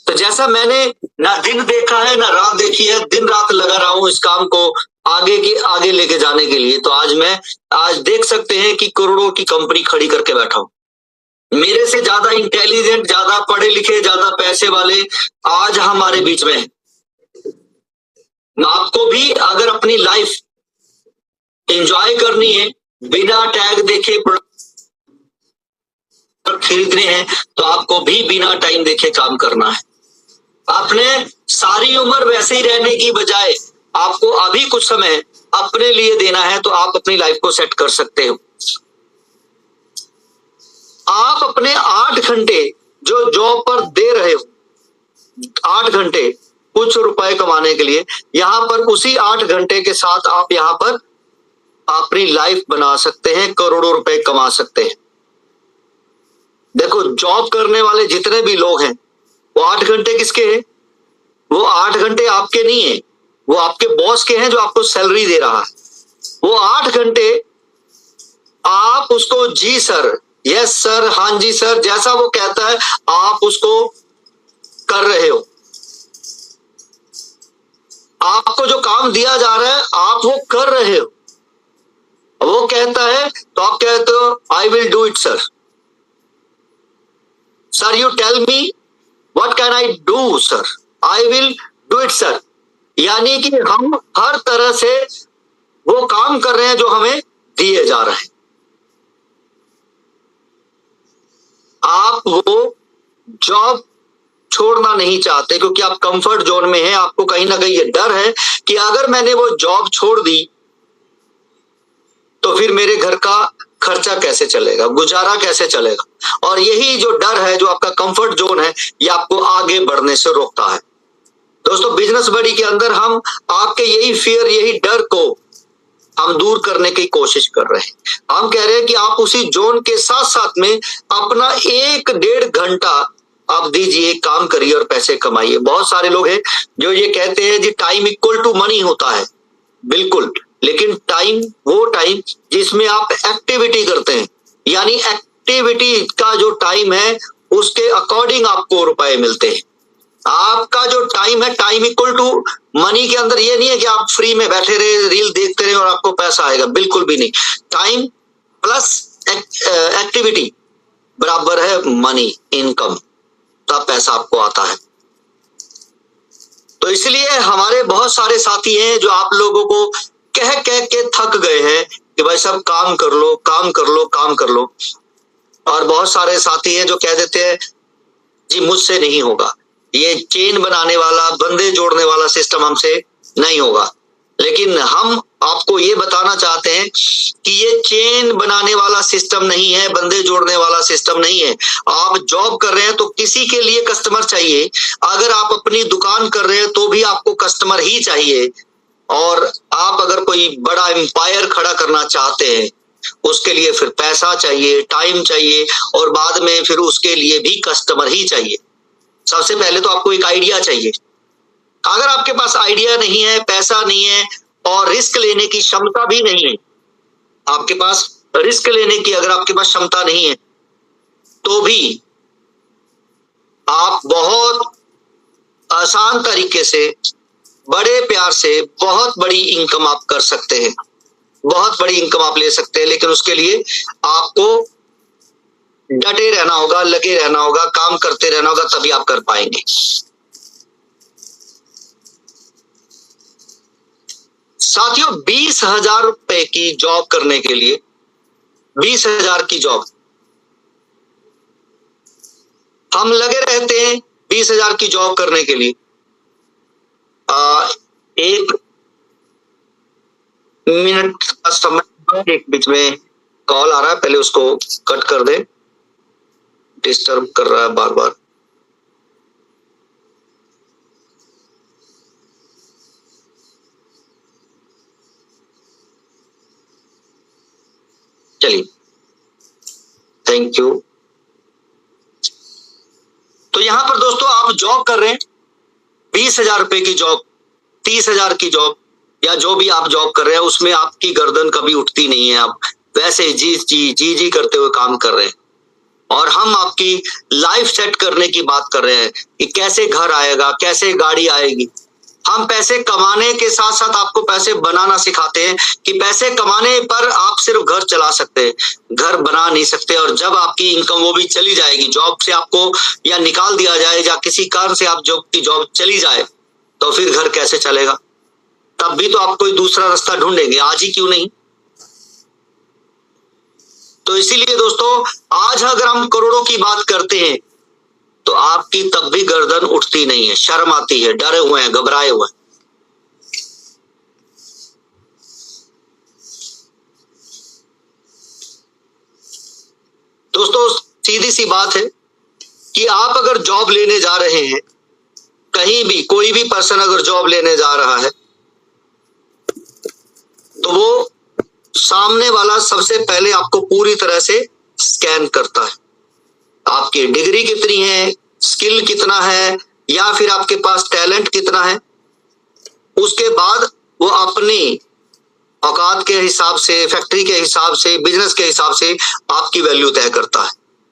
तो जैसा मैंने ना दिन देखा है ना रात देखी है, दिन रात लगा रहा हूं इस काम को आगे लेके जाने के लिए, तो आज देख सकते हैं कि करोड़ों की कंपनी खड़ी करके बैठा हूं। मेरे से ज्यादा इंटेलिजेंट, ज्यादा पढ़े लिखे, ज्यादा पैसे वाले आज हमारे बीच में हैं। आपको भी अगर अपनी लाइफ एंजॉय करनी है, बिना टैग देखे खरीदने हैं, तो आपको भी बिना टाइम देखे काम करना है। आपने सारी उम्र वैसे ही रहने की बजाय आपको अभी कुछ समय अपने लिए देना है, तो आप अपनी लाइफ को सेट कर सकते हो। आप अपने 8 घंटे जो जॉब पर दे रहे हो, 8 घंटे कुछ रुपए कमाने के लिए, यहां पर उसी 8 घंटे के साथ आप यहां पर अपनी लाइफ बना सकते हैं, करोड़ों रुपए कमा सकते हैं। देखो, जॉब करने वाले जितने भी लोग हैं, वो 8 घंटे किसके हैं? वो 8 घंटे आपके नहीं है, वो आपके बॉस के हैं जो आपको सैलरी दे रहा है। वो 8 घंटे आप उसको जी सर, यस सर, हाँ जी सर, जैसा वो कहता है आप उसको कर रहे हो। आपको जो काम दिया जा रहा है आप वो कर रहे हो। वो कहता है तो आप कहते हो I will do it sir. Sir, you tell me what can I do sir, I will do it sir. यानी कि हम हर तरह से वो काम कर रहे हैं जो हमें दिए जा रहे हैं। आप वो जॉब छोड़ना नहीं चाहते क्योंकि आप कंफर्ट जोन में हैं। आपको कहीं ना कहीं ये डर है कि अगर मैंने वो जॉब छोड़ दी तो फिर मेरे घर का खर्चा कैसे चलेगा, गुजारा कैसे चलेगा। और यही जो डर है, जो आपका कंफर्ट जोन है, ये आपको आगे बढ़ने से रोकता है। दोस्तों, बिजनेस बडी के अंदर हम आपके यही फियर, यही डर को हम दूर करने की कोशिश कर रहे हैं। हम कह रहे हैं कि आप उसी जोन के साथ साथ में अपना 1-1.5 घंटा आप दीजिए, काम करिए और पैसे कमाइए। बहुत सारे लोग हैं जो ये कहते हैं जी टाइम इक्वल टू मनी होता है। बिल्कुल, लेकिन टाइम वो टाइम जिसमें आप एक्टिविटी करते हैं, यानी एक्टिविटी का जो टाइम है उसके अकॉर्डिंग आपको रुपए मिलते हैं। आपका जो टाइम है, टाइम इक्वल टू मनी के अंदर ये नहीं है कि आप फ्री में बैठे रहे, रील देखते रहे और आपको पैसा आएगा, बिल्कुल भी नहीं। टाइम प्लस एक्टिविटी बराबर है मनी, इनकम, तब पैसा आपको आता है। तो इसलिए हमारे बहुत सारे साथी हैं जो आप लोगों को कह के थक गए हैं कि भाई साहब काम कर लो, काम कर लो, काम कर लो। और बहुत सारे साथी हैं जो कह देते हैं जी मुझसे नहीं होगा, ये चेन बनाने वाला, बंदे जोड़ने वाला सिस्टम हमसे नहीं होगा। लेकिन हम आपको ये बताना चाहते हैं कि ये चेन बनाने वाला सिस्टम नहीं है, बंदे जोड़ने वाला सिस्टम नहीं है। आप जॉब कर रहे हैं तो किसी के लिए कस्टमर चाहिए। अगर आप अपनी दुकान कर रहे हैं तो भी आपको कस्टमर ही चाहिए। और आप अगर कोई बड़ा एम्पायर खड़ा करना चाहते हैं, उसके लिए फिर पैसा चाहिए, टाइम चाहिए, और बाद में फिर उसके लिए भी कस्टमर ही चाहिए। सबसे पहले तो आपको एक आइडिया चाहिए। अगर आपके पास आइडिया नहीं है, पैसा नहीं है और रिस्क लेने की क्षमता भी नहीं है, आपके पास रिस्क लेने की अगर आपके पास क्षमता नहीं है, तो भी आप बहुत आसान तरीके से, बड़े प्यार से बहुत बड़ी इनकम आप कर सकते हैं, बहुत बड़ी इनकम आप ले सकते हैं। लेकिन उसके लिए आपको डटे रहना होगा, लगे रहना होगा, काम करते रहना होगा, तभी आप कर पाएंगे। साथियों, 20,000 रुपए की जॉब करने के लिए, 20,000 की जॉब हम लगे रहते हैं 20,000 की जॉब करने के लिए। एक मिनट का समय, एक बीच में कॉल आ रहा है, पहले उसको कट कर दे, डिस्टर्ब कर रहा है बार बार। चलिए, थैंक यू। तो यहां पर दोस्तों आप जॉब कर रहे हैं, 20,000 रुपए की जॉब, 30,000 की जॉब, या जो भी आप जॉब कर रहे हैं उसमें आपकी गर्दन कभी उठती नहीं है। आप वैसे जी जी जी जी करते हुए काम कर रहे हैं। और हम आपकी लाइफ सेट करने की बात कर रहे हैं कि कैसे घर आएगा, कैसे गाड़ी आएगी। हम पैसे कमाने के साथ साथ आपको पैसे बनाना सिखाते हैं कि पैसे कमाने पर आप सिर्फ घर चला सकते हैं, घर बना नहीं सकते। और जब आपकी इनकम वो भी चली जाएगी, जॉब से आपको या निकाल दिया जाए या किसी कारण से आप जॉब चली जाए, तो फिर घर कैसे चलेगा? तब भी तो आप कोई दूसरा रास्ता ढूंढेंगे, आज ही क्यों नहीं? तो इसीलिए दोस्तों, आज अगर हम करोड़ों की बात करते हैं तो आपकी तब भी गर्दन उठती नहीं है, शर्म आती है, डरे हुए हैं, घबराए हुए हैं। दोस्तों, सीधी सी बात है कि आप अगर जॉब लेने जा रहे हैं, कहीं भी कोई भी पर्सन अगर जॉब लेने जा रहा है, तो वो सामने वाला सबसे पहले आपको पूरी तरह से स्कैन करता है। आपकी डिग्री कितनी है, स्किल कितना है, या फिर आपके पास टैलेंट कितना है। उसके बाद वो अपनी औकात के हिसाब से, फैक्ट्री के हिसाब से, बिजनेस के हिसाब से आपकी वैल्यू तय करता है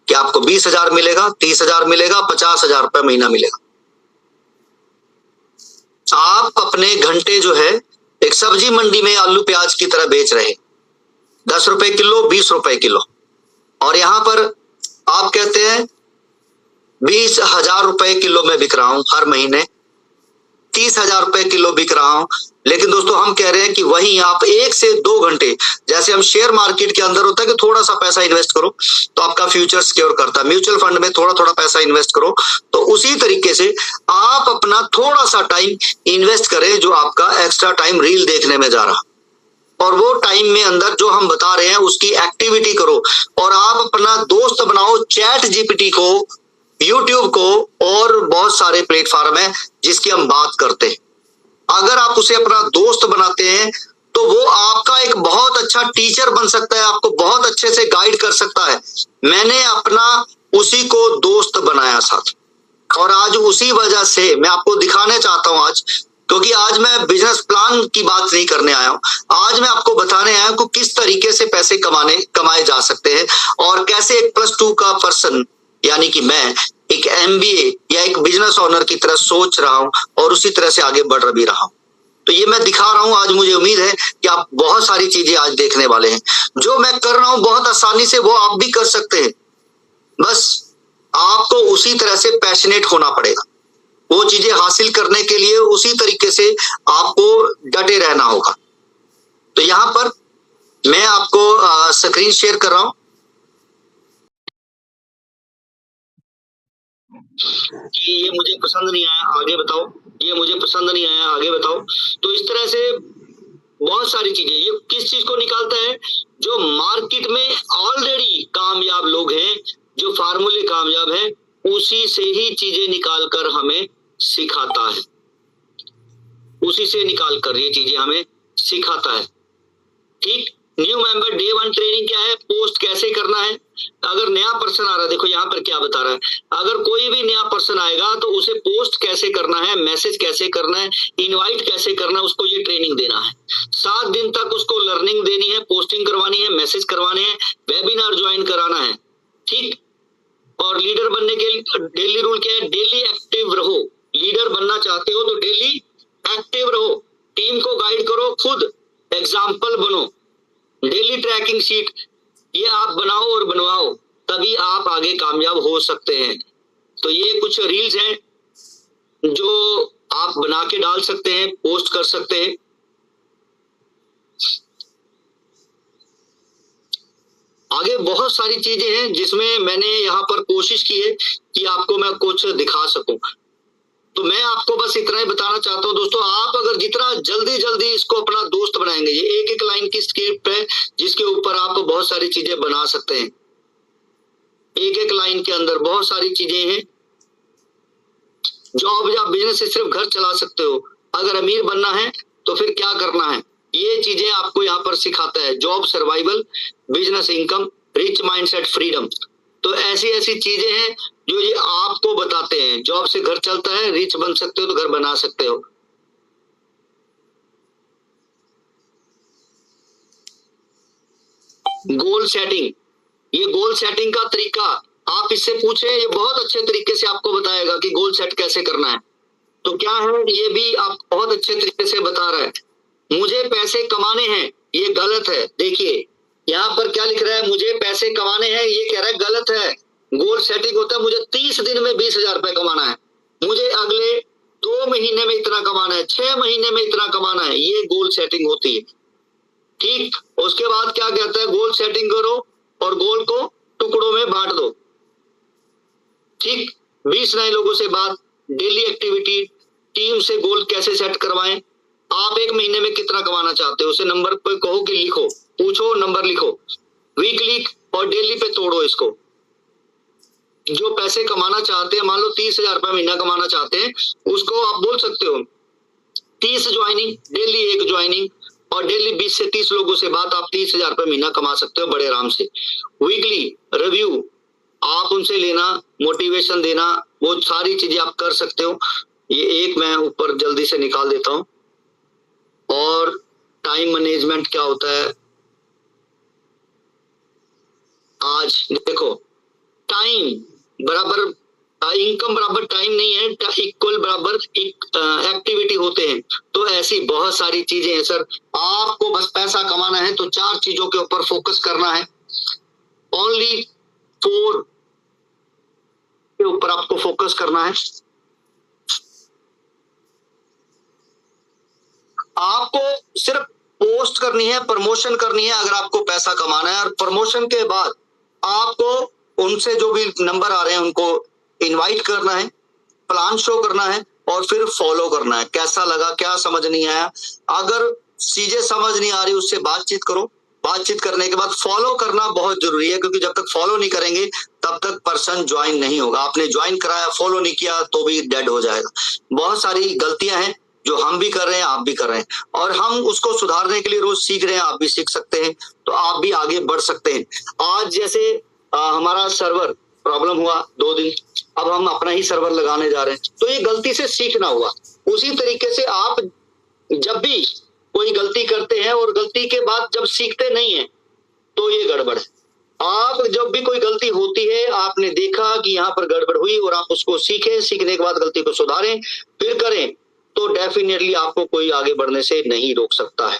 कि आपको 20,000 मिलेगा, 30,000 मिलेगा, 50,000 रुपए महीना मिलेगा। आप अपने घंटे जो है एक सब्जी मंडी में आलू प्याज की तरह बेच रहे, 10 रुपए किलो, 20 रुपए किलो, और यहां पर आप कहते हैं 20,000 रुपए किलो में बिक रहा हूं, हर महीने 30,000 रुपए किलो बिक रहा हूं। लेकिन दोस्तों, हम कह रहे हैं कि वहीं आप 1 से 2 घंटे, जैसे हम शेयर मार्केट के अंदर होता है कि थोड़ा सा पैसा इन्वेस्ट करो तो आपका फ्यूचर सिक्योर करता है, म्यूचुअल फंड में थोड़ा थोड़ा पैसा इन्वेस्ट करो, तो उसी तरीके से आप अपना थोड़ा सा टाइम इन्वेस्ट करें, जो आपका एक्स्ट्रा टाइम रील देखने में जा रहा, और वो टाइम में अंदर जो हम बता रहे हैं उसकी एक्टिविटी करो। और आप अपना दोस्त बनाओ चैट जीपीटी को, यूट्यूब को, और बहुत सारे प्लेटफॉर्म है जिसकी हम बात करते हैं। अगर आप उसे अपना दोस्त बनाते हैं तो वो आपका एक बहुत अच्छा टीचर बन सकता है, आपको बहुत अच्छे से गाइड कर सकता है। मैंने अपना उसी को दोस्त बनाया साथ, और आज उसी वजह से मैं आपको दिखाने चाहता हूं आज, क्योंकि आज मैं बिजनेस प्लान की बात नहीं करने आया हूं, आज मैं आपको बताने आया हूं कि किस तरीके से पैसे कमाए जा सकते हैं, और कैसे एक +2 का पर्सन यानी कि मैं एक MBA या एक बिजनेस ओनर की तरह सोच रहा हूं और उसी तरह से आगे बढ़ भी रहा हूं। तो ये मैं दिखा रहा हूं आज। मुझे उम्मीद है कि आप बहुत सारी चीजें आज देखने वाले हैं। जो मैं कर रहा हूं बहुत आसानी से वो आप भी कर सकते हैं, बस आपको उसी तरह से पैशनेट होना पड़ेगा। वो चीजें हासिल करने के लिए उसी तरीके से आपको डटे रहना होगा। तो यहां पर मैं आपको स्क्रीन शेयर कर रहा हूं कि ये मुझे पसंद नहीं आया, आगे बताओ, ये मुझे पसंद नहीं आया, आगे बताओ। तो इस तरह से बहुत सारी चीजें, ये किस चीज को निकालता है? जो मार्केट में ऑलरेडी कामयाब लोग हैं, जो फार्मूले कामयाब हैं, उसी से ही चीजें निकाल कर हमें सिखाता है, उसी से निकाल कर ये चीजें हमें सिखाता है। ठीक। न्यू मेंबर डे 1 ट्रेनिंग क्या है? पोस्ट कैसे करना है। अगर नया पर्सन आ रहा है, देखो यहाँ पर क्या बता रहा है, अगर कोई भी नया पर्सन आएगा तो उसे पोस्ट कैसे करना है, मैसेज कैसे करना है, इनवाइट कैसे करना है, उसको ये ट्रेनिंग देना है। 7 दिन तक उसको लर्निंग देनी है, पोस्टिंग करवानी है, मैसेज करवाने हैं, वेबिनार ज्वाइन कराना है। ठीक। और लीडर बनने के डेली रूल क्या है? डेली एक्टिव रहो। लीडर बनना चाहते हो तो डेली एक्टिव रहो, टीम को गाइड करो, खुद एग्जाम्पल बनो। डेली ट्रैकिंग शीट ये आप बनाओ और बनवाओ, तभी आप आगे कामयाब हो सकते हैं। तो ये कुछ रील्स हैं जो आप बना के डाल सकते हैं, पोस्ट कर सकते हैं। आगे बहुत सारी चीजें हैं जिसमें मैंने यहाँ पर कोशिश की है कि आपको मैं कुछ दिखा सकूं। तो मैं आपको बस इतना ही बताना चाहता हूं दोस्तों, आप अगर जितना जल्दी इसको अपना दोस्त बनाएंगे, ये एक लाइन की स्क्रिप्ट है जिसके ऊपर आप बहुत सारी चीजें बना सकते हैं। एक लाइन के अंदर बहुत सारी चीजें हैं। जॉब या बिजनेस से सिर्फ घर चला सकते हो, अगर अमीर बनना है तो फिर क्या करना है, ये चीजें आपको यहाँ पर सिखाता है। Job survival, business income, rich mindset, freedom. तो ऐसी चीजें हैं जो ये आपको बताते हैं। जॉब से घर चलता है, रिच बन सकते हो तो घर बना सकते हो। गोल सेटिंग, ये गोल सेटिंग का तरीका आप इससे पूछे, ये बहुत अच्छे तरीके से आपको बताएगा कि गोल सेट कैसे करना है। तो क्या है, ये भी आप बहुत अच्छे तरीके से बता रहा है। मुझे पैसे कमाने हैं, ये गलत है। देखिए यहाँ पर क्या लिख रहा है, मुझे पैसे कमाने हैं, ये कह रहा है गलत है। गोल सेटिंग होता है मुझे 30 दिन में 20,000 रुपए कमाना है, मुझे अगले 2 महीने में इतना कमाना है, 6 महीने में इतना कमाना है, ये गोल सेटिंग होती है। ठीक, उसके बाद क्या कहता है, गोल सेटिंग करो और गोल को टुकड़ों में बांट दो। ठीक, 20 नए लोगों से बात, डेली एक्टिविटी, टीम से गोल कैसे सेट करवाएं, आप 1 महीने में कितना कमाना चाहते हो, उसे नंबर पे कहो कि लिखो, पूछो, नंबर लिखो, वीकली और डेली पे तोड़ो इसको। जो पैसे कमाना चाहते हैं, मान लो 30,000 रुपए महीना कमाना चाहते हैं, उसको आप बोल सकते हो 30 ज्वाइनिंग, डेली 1 ज्वाइनिंग और डेली 20 से 30 लोगों से बात, आप 30,000 रुपए महीना कमा सकते हो बड़े आराम से। वीकली रिव्यू आप उनसे लेना, मोटिवेशन देना, वो सारी चीजें आप कर सकते हो। ये एक मैं ऊपर जल्दी से निकाल देता हूं। और टाइम मैनेजमेंट क्या होता है, आज देखो, टाइम बराबर इनकम बराबर टाइम नहीं है, इक्वल बराबर एक्टिविटी होते हैं। तो ऐसी बहुत सारी चीजें हैं सर। आपको बस पैसा कमाना है तो 4 चीजों के ऊपर फोकस करना है, ओनली 4 के ऊपर आपको फोकस करना है। आपको सिर्फ पोस्ट करनी है, प्रमोशन करनी है अगर आपको पैसा कमाना है, और प्रमोशन के बाद आपको उनसे जो भी नंबर आ रहे हैं उनको इनवाइट करना है, प्लान शो करना है और फिर फॉलो करना है। कैसा लगा, क्या समझ नहीं आया, अगर चीजें समझ नहीं आ रही उससे बातचीत करो। बातचीत करने के बाद फॉलो करना बहुत जरूरी है, क्योंकि जब तक फॉलो नहीं करेंगे तब तक पर्सन ज्वाइन नहीं होगा। आपने ज्वाइन कराया, फॉलो नहीं किया तो भी डेड हो जाएगा। बहुत सारी गलतियां हैं जो हम भी कर रहे हैं, आप भी कर रहे हैं, और हम उसको सुधारने के लिए रोज सीख रहे हैं। आप भी सीख सकते हैं तो आप भी आगे बढ़ सकते हैं। आज जैसे हमारा सर्वर प्रॉब्लम हुआ 2 दिन, अब हम अपना ही सर्वर लगाने जा रहे हैं, तो ये गलती से सीखना हुआ। उसी तरीके से आप जब भी कोई गलती करते हैं और गलती के बाद जब सीखते नहीं है तो ये गड़बड़ है। आप जब भी कोई गलती होती है, आपने देखा कि यहाँ पर गड़बड़ हुई और आप उसको सीखें, सीखने के बाद गलती को सुधारें, फिर करें, तो डेफिनेटली आपको कोई आगे बढ़ने से नहीं रोक सकता है।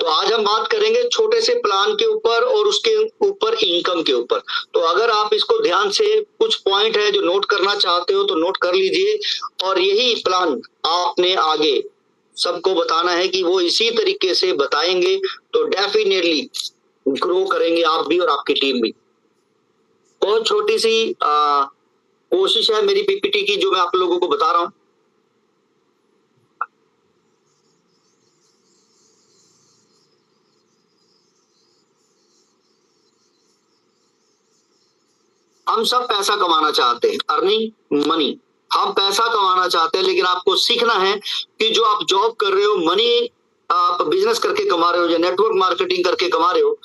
तो आज हम बात करेंगे छोटे से प्लान के ऊपर और उसके ऊपर इनकम के ऊपर। तो अगर आप इसको ध्यान से, कुछ पॉइंट है जो नोट करना चाहते हो तो नोट कर लीजिए, और यही प्लान आपने आगे सबको बताना है कि वो इसी तरीके से बताएंगे, तो डेफिनेटली ग्रो करेंगे आप भी और आपकी टीम भी। बहुत छोटी सी कोशिश है मेरी पीपीटी की जो मैं आप लोगों को बता रहा हूं। हम सब पैसा कमाना चाहते हैं, अर्निंग मनी, हम पैसा कमाना चाहते हैं, लेकिन आपको सीखना है कि जो आप जॉब कर रहे हो, मनी आप बिजनेस करके कमा रहे हो या नेटवर्क मार्केटिंग करके कमा रहे हो,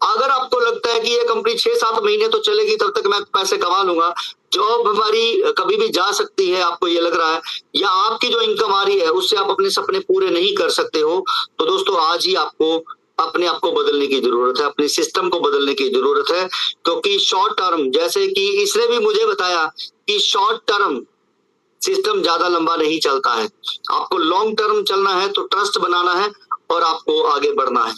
अगर आपको लगता है कि ये कंपनी 6-7 महीने तो चलेगी, तब तक मैं पैसे कमा लूंगा, जॉब हमारी कभी भी जा सकती है, आपको ये लग रहा है, या आपकी जो इनकम आ रही है उससे आप अपने सपने पूरे नहीं कर सकते हो, तो दोस्तों आज ही आपको अपने आप को बदलने की जरूरत है, अपने सिस्टम को बदलने की जरूरत है। क्योंकि शॉर्ट टर्म, जैसे कि इसने भी मुझे बताया कि शॉर्ट टर्म सिस्टम ज्यादा लंबा नहीं चलता है, आपको लॉन्ग टर्म चलना है, तो ट्रस्ट बनाना है और आपको आगे बढ़ना है।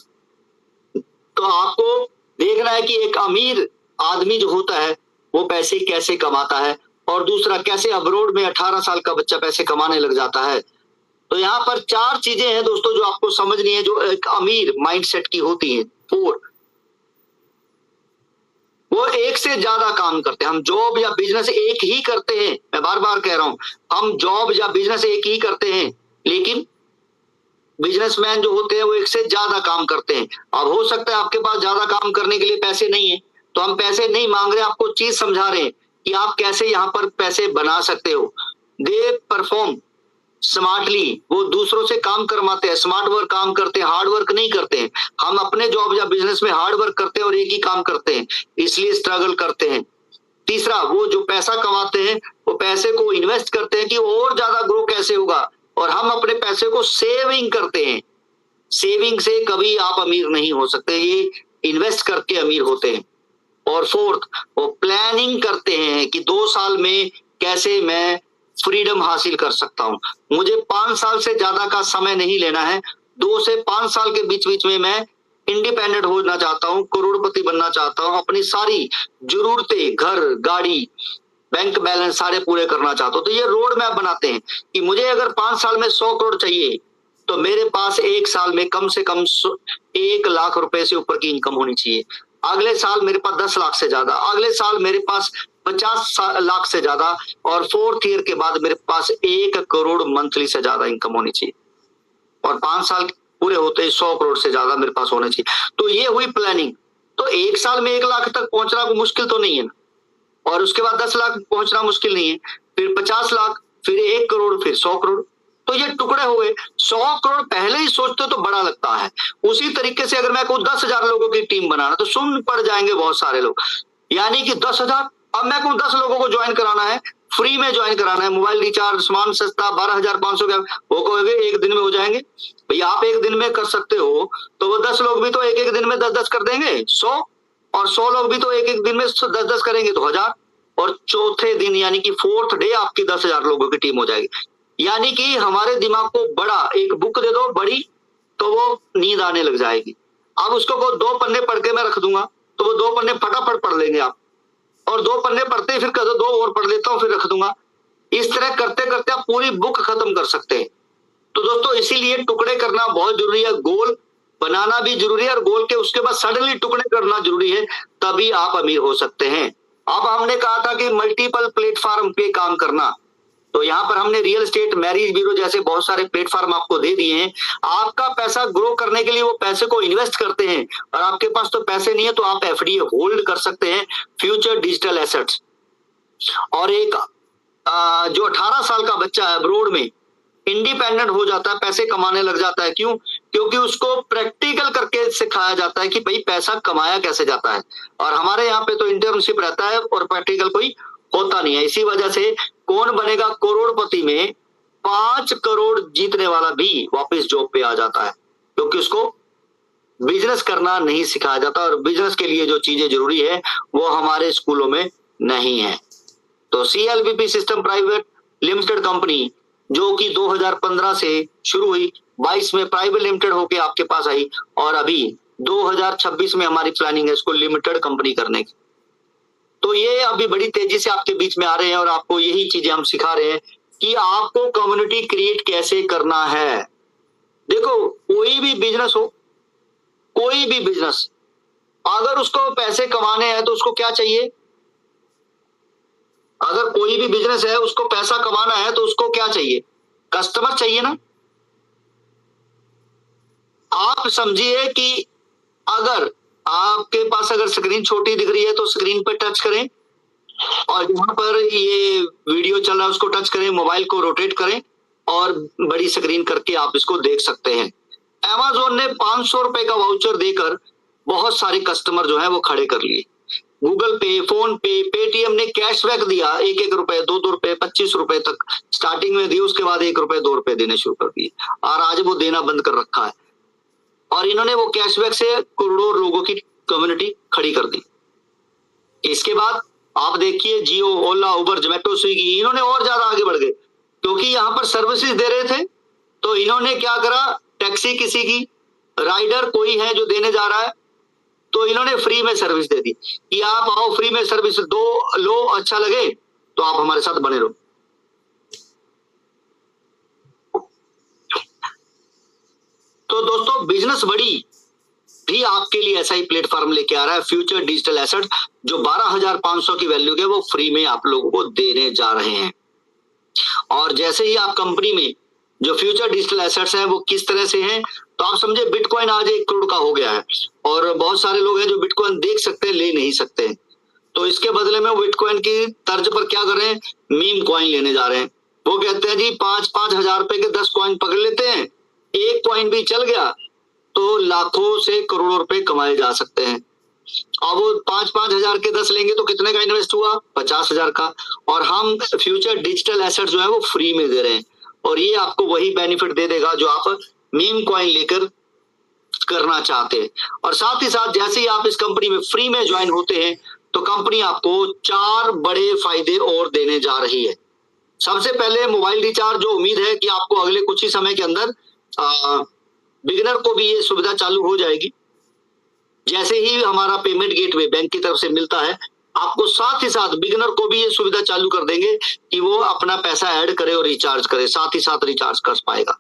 तो आपको देखना है कि एक अमीर आदमी जो होता है वो पैसे कैसे कमाता है, और दूसरा कैसे अब्रोड में 18 साल का बच्चा पैसे कमाने लग जाता है। तो यहाँ पर 4 चीजें हैं दोस्तों जो आपको समझनी है, जो एक अमीर माइंडसेट की होती है। 4, वो एक से ज्यादा काम करते हैं। हम जॉब या बिजनेस एक ही करते हैं, मैं बार बार कह रहा हूं, हम जॉब या बिजनेस एक ही करते हैं, लेकिन बिजनेसमैन जो होते हैं वो एक से ज्यादा काम करते हैं। अब हो सकता है आपके पास ज्यादा काम करने के लिए पैसे नहीं है, तो हम पैसे नहीं मांग रहे, आपको चीज समझा रहे हैं कि आप कैसे यहाँ पर पैसे बना सकते हो। दे परफॉर्म स्मार्टली, वो दूसरों से काम करवाते हैं, स्मार्ट वर्क काम करते हैं, हार्ड वर्क नहीं करते हैं। हम अपने जॉब या बिजनेस में हार्ड वर्क करते हैं और एक ही काम करते हैं, इसलिए स्ट्रगल करते हैं। तीसरा, वो जो पैसा कमाते हैं वो पैसे को इन्वेस्ट करते हैं कि और ज्यादा ग्रो कैसे होगा, और हम अपने पैसे को सेविंग करते हैं। सेविंग से कभी आप अमीर नहीं हो सकते, ये इन्वेस्ट करके अमीर होते हैं। और फोर्थ, वो प्लानिंग करते हैं कि 2 साल में कैसे मैं फ्रीडम हासिल कर सकता हूं। मुझे 5 साल से ज्यादा का समय नहीं लेना है। 2 से 5 साल के बीच बीच में मैं इंडिपेंडेंट होना चाहता हूं, करोड़पति बनना चाहता हूं, अपनी सारी जरूरतें, घर, गाड़ी, बैंक बैलेंस सारे पूरे करना चाहता हूं। तो ये रोड मैप बनाते हैं कि मुझे अगर 5 साल में 100 करोड़ चाहिए तो मेरे पास 1 साल में कम से कम 1 लाख रुपए से ऊपर की इनकम होनी चाहिए। अगले साल मेरे पास 10 लाख से ज्यादा, अगले साल मेरे पास 50 लाख से ज्यादा, और 4th ईयर के बाद मेरे पास 1 करोड़ मंथली से ज्यादा इनकम होनी चाहिए, और 5 साल पूरे होते ही 100 करोड़ से ज्यादा मेरे पास होने चाहिए। तो ये हुई प्लानिंग। तो 1 साल में 1 लाख तक पहुंचना मुश्किल तो नहीं है ना, और उसके बाद 10 लाख पहुंचना मुश्किल नहीं है, फिर 50 लाख, फिर 1 करोड़, फिर 100 करोड़। तो ये टुकड़े हुए। 100 करोड़ पहले ही सोचते तो बड़ा लगता है। उसी तरीके से अगर मैं कहूं 10,000 लोगों की टीम बनाना, तो सुन पड़ जाएंगे बहुत सारे लोग, यानी कि 10,000। अब मैं कहूं 10 लोगों को ज्वाइन कराना है, फ्री में ज्वाइन कराना है, मोबाइल रिचार्ज, सामान सस्ता, 12,500 का, वो कहोगे 1 दिन में हो जाएंगे। भैया आप 1 दिन में कर सकते हो, तो वो 10 लोग भी तो 1-1 दिन में 10-10 कर देंगे 100, और 100 लोग भी तो 1-1 दिन में 10-10 करेंगे तो 1,000, और चौथे दिन यानी कि 4th डे आपकी 10,000 लोगों की टीम हो जाएगी। यानी कि हमारे दिमाग को बड़ा एक बुक दे दो बड़ी, तो वो नींद आने लग जाएगी। अब उसको को 2 पन्ने पढ़ के मैं रख दूंगा, तो वो 2 पन्ने फटाफट पढ़ लेंगे आप, और 2 पन्ने पढ़ते ही फिर कह दो 2 और पढ़ लेता हूं, फिर रख दूंगा। इस तरह करते करते आप पूरी बुक खत्म कर सकते हैं। तो दोस्तों इसीलिए टुकड़े करना बहुत जरूरी है, गोल बनाना भी जरूरी है, और गोल के उसके बाद सडनली टुकड़े करना जरूरी है, तभी आप अमीर हो सकते हैं। अब हमने कहा था कि मल्टीपल प्लेटफॉर्म पे काम करना, तो यहाँ पर हमने रियल एस्टेट, मैरिज ब्यूरो जैसे बहुत सारे प्लेटफॉर्म आपको दे दिए हैं। आपका पैसा ग्रो करने के लिए वो पैसे को इन्वेस्ट करते हैं, और आपके पास तो पैसे नहीं है तो आप एफडी होल्ड कर सकते हैं, फ्यूचर डिजिटल एसेट्स। और एक जो 18 साल का बच्चा है अब्रोड में इंडिपेंडेंट हो जाता है, पैसे कमाने लग जाता है। क्यों? क्योंकि उसको प्रैक्टिकल करके सिखाया जाता है कि भाई पैसा कमाया कैसे जाता है। और हमारे यहाँ पे तो इंटर्नशिप रहता है और प्रैक्टिकल कोई होता नहीं है। इसी वजह से कौन बनेगा करोड़पति में 5 करोड़ जीतने वाला भी वापस जॉब पे आ जाता है, क्योंकि उसको बिजनेस करना नहीं सिखाया जाता, और बिजनेस के लिए जो चीजें जरूरी है वो हमारे स्कूलों में नहीं है। तो CLPP system private limited company, जो कि 2015 से शुरू हुई, 22 में प्राइवेट लिमिटेड होके आपके पास आई, और अभी 2026 में हमारी प्लानिंग है इसको लिमिटेड कंपनी करने की। तो ये अभी बड़ी तेजी से आपके बीच में आ रहे हैं, और आपको यही चीजें हम सिखा रहे हैं कि आपको कम्युनिटी क्रिएट कैसे करना है। देखो कोई भी बिजनेस हो, कोई भी बिजनेस, अगर उसको पैसे कमाने हैं तो उसको क्या चाहिए? अगर कोई भी बिजनेस है उसको पैसा कमाना है तो उसको क्या चाहिए? कस्टमर चाहिए ना। आप समझिए कि अगर आपके पास अगर स्क्रीन छोटी दिख रही है तो स्क्रीन पे टच करें, और जहां पर ये वीडियो चल रहा है उसको टच करें, मोबाइल को रोटेट करें, और बड़ी स्क्रीन करके आप इसको देख सकते हैं। Amazon ने 500 रुपए का वाउचर देकर बहुत सारे कस्टमर जो है वो खड़े कर लिए। गूगल पे, फोन पे, पेटीएम ने कैशबैक दिया, 1-1 रुपए, 2-2 रुपए, 25 रुपए तक स्टार्टिंग में दिए, उसके बाद 1 रुपए 2 रुपए देने शुरू कर दिए, और आज वो देना बंद कर रखा है। और इन्होंने वो कैशबैक से करोड़ों लोगों की कम्युनिटी खड़ी कर दी। इसके बाद आप देखिए जियो, ओला, उबर, जोमेटो, स्विगी, इन्होंने और ज्यादा आगे बढ़ गए, क्योंकि यहाँ पर सर्विसेज दे रहे थे। तो इन्होंने क्या करा, टैक्सी किसी की, राइडर कोई है जो देने जा रहा है, तो इन्होंने फ्री में सर्विस दे दी कि आप आओ, फ्री में सर्विस दो, लो, अच्छा लगे तो आप हमारे साथ बने रहो। तो दोस्तों बिजनेस बड़ी भी आपके लिए ऐसा ही प्लेटफॉर्म लेके आ रहा है, फ्यूचर डिजिटल एसेट, जो 12,500 की वैल्यू के वो फ्री में आप लोगों को देने जा रहे हैं। और जैसे ही आप कंपनी में जो फ्यूचर डिजिटल एसेट्स हैं वो किस तरह से हैं, तो आप समझे बिटकॉइन आज 1 करोड़ का हो गया है, और बहुत सारे लोग हैं जो बिटकॉइन देख सकते हैं, ले नहीं सकते। तो इसके बदले में बिटकॉइन की तर्ज पर क्या कर रहे हैं, मीम कॉइन लेने जा रहे हैं। वो कहते हैं जी 5-5 हजार रुपए के 10 कॉइन पकड़ लेते हैं, एक कॉइन भी चल गया तो लाखों से करोड़ों रुपए कमाए जा सकते हैं। अब वो 5-5 हजार के 10 लेंगे तो कितने का इन्वेस्ट हुआ, 50 हजार का। और हम फ्यूचर डिजिटल एसेट जो है वो फ्री में दे रहे हैं, और ये आपको वही बेनिफिट दे देगा जो आप मीम कॉइन लेकर करना चाहते हैं। और साथ ही साथ जैसे ही आप इस कंपनी में फ्री में ज्वाइन होते हैं तो कंपनी आपको 4 बड़े फायदे और देने जा रही है। सबसे पहले मोबाइल रिचार्ज, जो उम्मीद है कि आपको अगले कुछ ही समय के अंदर बिगिनर को भी ये सुविधा चालू हो जाएगी। जैसे ही हमारा पेमेंट गेटवे बैंक की तरफ से मिलता है, आपको साथ ही साथ बिगिनर को भी ये सुविधा चालू कर देंगे कि वो अपना पैसा ऐड करे और रिचार्ज करे, साथ ही साथ रिचार्ज कर पाएगा।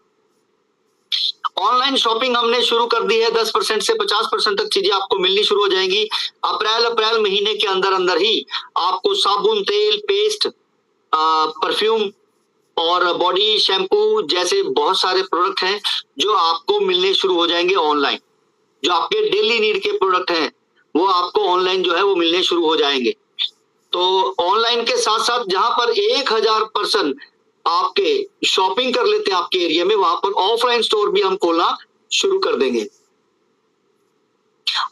ऑनलाइन शॉपिंग हमने शुरू कर दी है। 10% से 50% तक चीजें आपको मिलनी शुरू हो जाएंगी। अप्रैल महीने के अंदर अंदर ही आपको साबुन, तेल, पेस्ट, परफ्यूम और बॉडी शैम्पू जैसे बहुत सारे प्रोडक्ट हैं जो आपको मिलने शुरू हो जाएंगे ऑनलाइन। जो आपके डेली नीड के प्रोडक्ट हैं वो आपको ऑनलाइन जो है वो मिलने शुरू हो जाएंगे। तो ऑनलाइन के साथ साथ जहां पर 1000% आपके शॉपिंग कर लेते हैं आपके एरिया में, वहां पर ऑफलाइन स्टोर भी हम खोलना शुरू कर देंगे।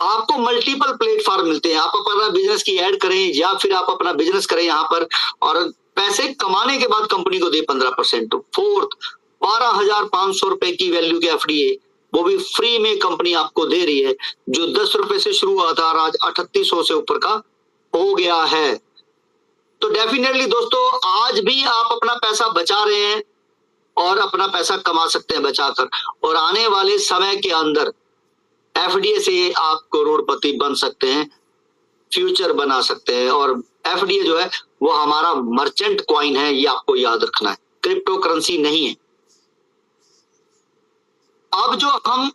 आपको मल्टीपल प्लेटफॉर्म मिलते हैं। आप अपना बिजनेस की ऐड करें या फिर आप अपना बिजनेस करें यहाँ पर, और पैसे कमाने के बाद कंपनी को दे 15%। फोर्थ, 12,500 रुपए की वैल्यू के एफडीए वो भी फ्री में कंपनी आपको दे रही है, जो 10 रुपए से शुरू हुआ था, आज 3800 से ऊपर का हो गया है। तो डेफिनेटली दोस्तों, आज भी आप अपना पैसा बचा रहे हैं और अपना पैसा कमा सकते हैं बचाकर, और आने वाले समय के अंदर एफडीए से आप करोड़पति बन सकते हैं, फ्यूचर बना सकते हैं। और एफडीए जो है वो हमारा मर्चेंट कॉइन है, ये आपको याद रखना है, क्रिप्टो करेंसी नहीं है। अब जो हम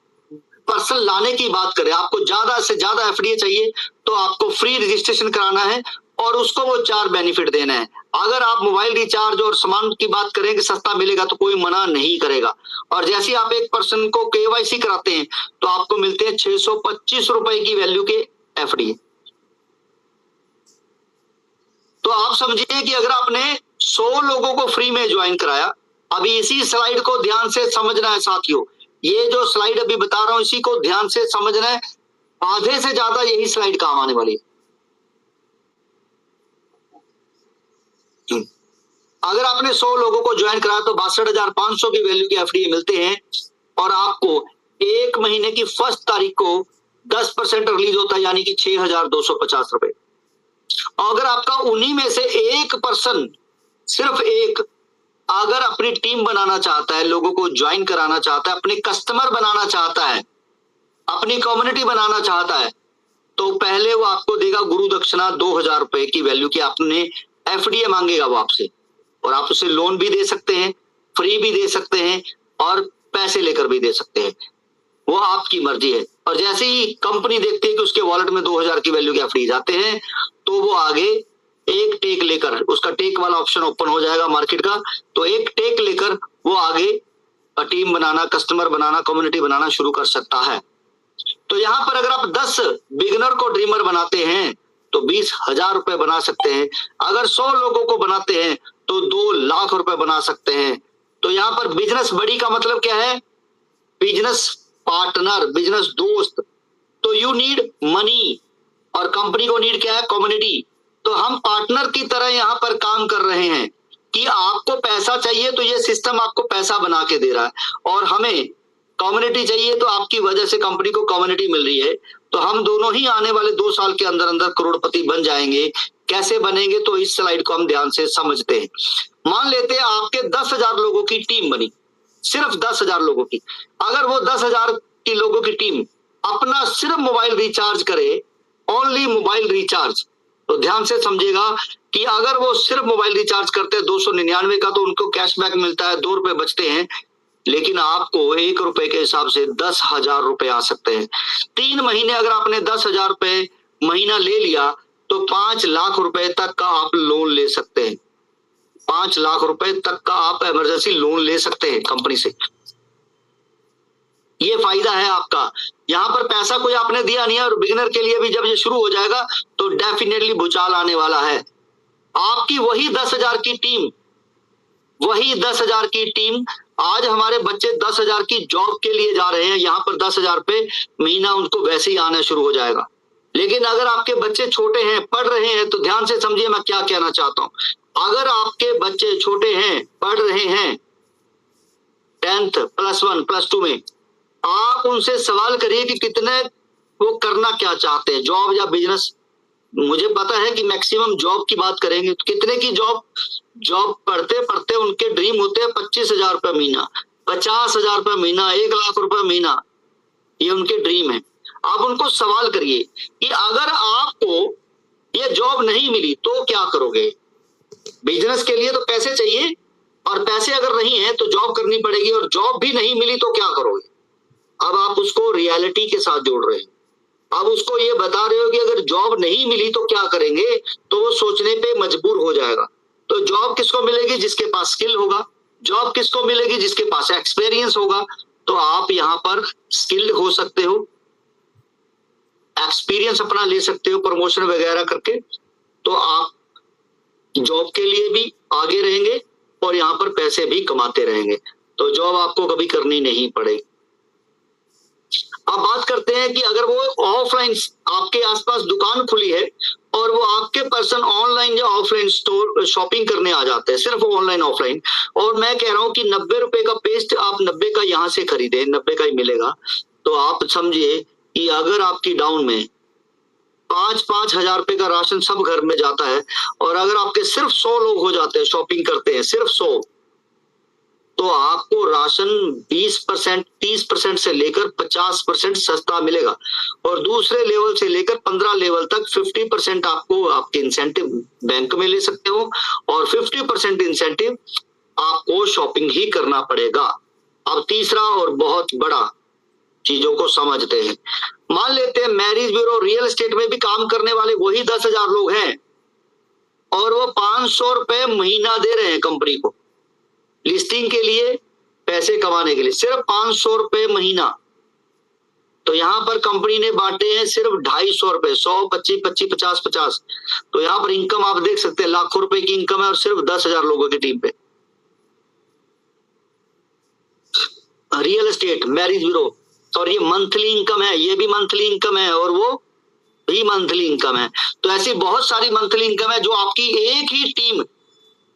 पर्सन लाने की बात करें, आपको ज्यादा से ज्यादा एफडीए चाहिए तो आपको फ्री रजिस्ट्रेशन कराना है और उसको वो 4 बेनिफिट देना है। अगर आप मोबाइल रिचार्ज और सामान की बात करें कि सस्ता मिलेगा तो कोई मना नहीं करेगा। और जैसे ही आप एक पर्सन को केवाईसी कराते हैं तो आपको मिलते हैं 625 रुपए की वैल्यू के एफडीए। तो आप समझिए कि अगर आपने 100 लोगों को फ्री में ज्वाइन कराया, अभी इसी स्लाइड को ध्यान से समझना है साथियों, ये जो स्लाइड अभी बता रहा हूं इसी को ध्यान से समझना है, आधे से ज्यादा यही स्लाइड काम आने वाली है। अगर आपने 100 लोगों को ज्वाइन कराया तो 62,500 की वैल्यू के एफडीए मिलते हैं, और आपको 1 महीने की फर्स्ट तारीख को 10% रिलीज होता है, यानी कि 6,250 रुपए। अगर आपका उन्हीं में से एक पर्सन, सिर्फ एक, अगर अपनी टीम बनाना चाहता है, लोगों को ज्वाइन कराना चाहता है, अपने कस्टमर बनाना चाहता है, अपनी कम्युनिटी बनाना चाहता है, तो पहले वो आपको देगा गुरु दक्षिणा 2,000 रुपए की वैल्यू की, आपने एफडीए मांगेगा वो आपसे, और आप उसे लोन भी दे सकते हैं, फ्री भी दे सकते हैं और पैसे लेकर भी दे सकते हैं, वो आपकी मर्जी है। और जैसे ही कंपनी देखती है कि उसके वॉलेट में 2,000 की वैल्यू के एफडी जाते हैं तो वो आगे एक टेक लेकर, उसका टेक वाला ऑप्शन ओपन हो जाएगा मार्केट का, तो एक टेक लेकर वो आगे टीम बनाना, कस्टमर बनाना, कम्युनिटी बनाना शुरू कर सकता है। तो यहाँ पर अगर आप 10 बिगिनर को ड्रीमर बनाते हैं तो 20,000 रुपए बना सकते हैं। अगर 100 लोगों को बनाते हैं तो 2 लाख रुपए बना सकते हैं। तो यहाँ पर बिजनेस बड़ी का मतलब क्या है? बिजनेस पार्टनर, बिजनेस दोस्त। तो यू नीड मनी, और कंपनी को नीड क्या है? कम्युनिटी। तो हम पार्टनर की तरह यहाँ पर काम कर रहे हैं कि आपको पैसा चाहिए तो ये सिस्टम आपको पैसा बना के दे रहा है, और हमें कम्युनिटी चाहिए तो आपकी वजह से कंपनी को कम्युनिटी मिल रही है। तो हम दोनों ही आने वाले 2 साल के अंदर अंदर करोड़पति बन जाएंगे। कैसे बनेंगे? तो इस स्लाइड को हम ध्यान से समझते हैं। मान लेते हैं आपके 10,000 लोगों की टीम बनी, सिर्फ 10,000 लोगों की। अगर वो 10,000 की लोगों की टीम अपना सिर्फ मोबाइल रिचार्ज करे, ओनली मोबाइल रिचार्ज, तो ध्यान से समझिएगा कि अगर वो सिर्फ मोबाइल रिचार्ज करते हैं 299 का, तो उनको कैशबैक मिलता है, 2 रुपए बचते हैं। लेकिन आपको 1 रुपए के हिसाब से 10,000 रुपए आ सकते हैं। 3 महीने अगर आपने 10,000 रुपए महीना ले लिया तो 5 लाख रुपए तक का आप लोन ले सकते हैं। 5 लाख रुपए तक का आप इमरजेंसी लोन ले सकते हैं कंपनी से। ये फायदा है आपका। यहाँ पर पैसा कोई आपने दिया नहीं है, और बिगिनर के लिए भी जब ये शुरू हो जाएगा तो डेफिनेटली भूचाल आने वाला है। आपकी वही 10,000 की टीम, वही 10,000 की टीम, आज हमारे बच्चे 10,000 की जॉब के लिए जा रहे हैं, यहाँ पर 10,000 रुपए महीना उनको वैसे ही आना शुरू हो जाएगा। लेकिन अगर आपके बच्चे छोटे हैं, पढ़ रहे हैं, तो ध्यान से समझिए मैं क्या कहना चाहता हूं। अगर आपके बच्चे छोटे हैं, पढ़ रहे हैं 10th, +1, +2 में, आप उनसे सवाल करिए कि कितने वो करना क्या चाहते हैं, जॉब या बिजनेस। मुझे पता है कि मैक्सिमम जॉब की बात करेंगे तो कितने की जॉब पढ़ते पढ़ते उनके ड्रीम होते हैं 25,000 रुपये महीना, 50,000 रुपये महीना, 1 लाख रुपये महीना, ये उनके ड्रीम है। आप उनको सवाल करिए कि अगर आपको ये जॉब नहीं मिली तो क्या करोगे? बिजनेस के लिए तो पैसे चाहिए, और पैसे अगर नहीं है तो जॉब करनी पड़ेगी, और जॉब भी नहीं मिली तो क्या करोगे? अब आप उसको रियलिटी के साथ जोड़ रहे हैं। अब उसको ये बता रहे हो कि अगर जॉब नहीं मिली तो क्या करेंगे, तो वो सोचने पे मजबूर हो जाएगा। तो जॉब किसको मिलेगी? जिसके पास स्किल होगा। जॉब किसको मिलेगी? जिसके पास एक्सपीरियंस होगा। तो आप यहाँ पर स्किल्ड हो सकते हो, एक्सपीरियंस अपना ले सकते हो प्रमोशन वगैरह करके, तो आप जॉब के लिए भी आगे रहेंगे और यहाँ पर पैसे भी कमाते रहेंगे। तो जॉब आपको कभी करनी नहीं पड़ेगी। अब बात करते हैं कि अगर वो ऑफलाइन आपके आसपास दुकान खुली है और वो आपके पर्सन ऑनलाइन या ऑफलाइन स्टोर शॉपिंग करने आ जाते हैं, सिर्फ ऑनलाइन ऑफलाइन, और मैं कह रहा हूं कि 90 रुपए का पेस्ट आप 90 का यहां से खरीदे, 90 का ही मिलेगा, तो आप समझिए कि अगर आपकी डाउन में 5-5 हजार रुपए का राशन सब घर में जाता है, और अगर आपके सिर्फ 100 लोग हो जाते हैं शॉपिंग करते हैं, सिर्फ 100, तो आपको राशन 20%, 30% से लेकर 50% सस्ता मिलेगा, और दूसरे लेवल से लेकर 15 लेवल तक 50% आपको आपके इंसेंटिव बैंक में ले सकते हो, और 50% इंसेंटिव आपको शॉपिंग ही करना पड़ेगा। अब तीसरा और बहुत बड़ा चीजों को समझते हैं। मान लेते हैं मैरिज ब्यूरो, रियल एस्टेट में भी काम करने वाले वही 10,000 लोग हैं, और वो 500 रुपए महीना दे रहे हैं कंपनी को लिस्टिंग के लिए, पैसे कमाने के लिए, सिर्फ 500 रुपए महीना। तो यहाँ पर कंपनी ने बांटे हैं सिर्फ 250 रुपए, 100, 25, 25, 50, 50। तो यहाँ पर इनकम आप देख सकते हैं, लाखों रुपए की इनकम है, और सिर्फ 10,000 लोगों की टीम पे। रियल एस्टेट, मैरिज ब्यूरो, और ये मंथली इनकम है, ये भी मंथली इनकम है, और वो भी मंथली इनकम है। तो ऐसी बहुत सारी मंथली इनकम है जो आपकी एक ही टीम,